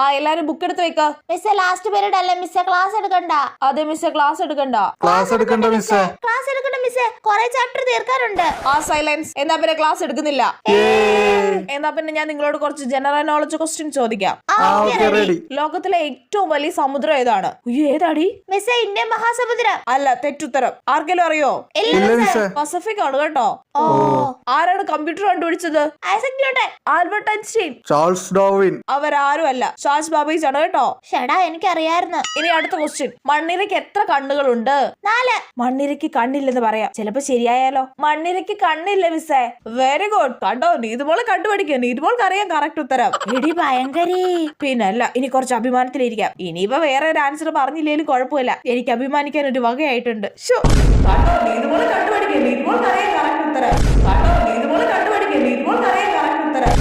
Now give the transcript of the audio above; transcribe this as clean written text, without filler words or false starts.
ആ എല്ലാരും ബുക്ക് എടുത്ത് വെക്ക. മിസ്സേ ലാസ്റ്റ് പീരീഡ് അല്ലേ മിസ്സേ, ക്ലാസ് എടുക്കണ്ട. അതെ മിസ്സേ, ക്ലാസ് എടുക്കണ്ട. ക്ലാസ് എടുക്കണ്ട മിസ്സേ. ക്ലാസ് എടുക്കണ്ട മിസ്സേ, കുറെ ചാപ്റ്റർ തീർക്കാനുണ്ട്. ആ സൈലൻസ്. എന്നാ പിന്നെ ക്ലാസ് എടുക്കുന്നില്ല. എന്നാ പിന്നെ ഞാൻ നിങ്ങളോട് കുറച്ച് ജനറൽ നോളജ് ക്വസ്റ്റ്യൻ ചോദിക്കാം. ലോകത്തിലെ ഏറ്റവും വലിയ സമുദ്രം ഏതാണ്? ഏതാടി മിസ്സേ? ഇന്ത്യൻ മഹാസമുദ്രം. അല്ല, തെറ്റുത്തരം. ആർക്കെങ്കിലും അറിയോ? പസഫിക് ആണ് കേട്ടോ. ആരാണ് കമ്പ്യൂട്ടർ കണ്ടുപിടിച്ചത്? Isaac Newton. Albert Einstein. Charles Darwin. അവരാരും അല്ല, ചാൾസ് ബാബേജ് ആണ് കേട്ടോ. ഷടാ, എനിക്കറിയായിരുന്നു. ഇനി അടുത്ത ക്വസ്റ്റ്യൻ. മണ്ണിരയ്ക്ക് എത്ര കണ്ണുകളുണ്ട്? 4. മണ്ണിരയ്ക്ക് കണ്ണില്ലെന്ന് പറയാം, ചിലപ്പോ ശരിയായാലോ. മണ്ണിരയ്ക്ക് കണ്ണില്ല മിസ്സേ. Very good. കണ്ടോ, നീതുമോളെ കണ്ടുപിടിക്കുക. നീതുമോൾക്ക് അറിയാം കറക്റ്റ് ഉത്തരം. എടി ഭയങ്കരി. പിന്നല്ല, ഇനി കുറച്ച് അഭിമാനത്തിലിരിക്കാം. ഇനിയിപ്പോ വേറെ ഒരു ആൻസർ പറഞ്ഞില്ലേലും കുഴപ്പമില്ല, എനിക്ക് അഭിമാനിക്കാൻ ഒരു വകയായിട്ടുണ്ട്. നീതുമോളെ കണ്ടുപിടിക്കുക. നീതുമോൾക്ക് അറിയാം കറക്റ്റ് ഉത്തരം. നീതുമോളെ കണ്ടുപിടിക്കുക. നീതുമോൾക്ക് അറിയാം കറക്റ്റ് ഉത്തരം.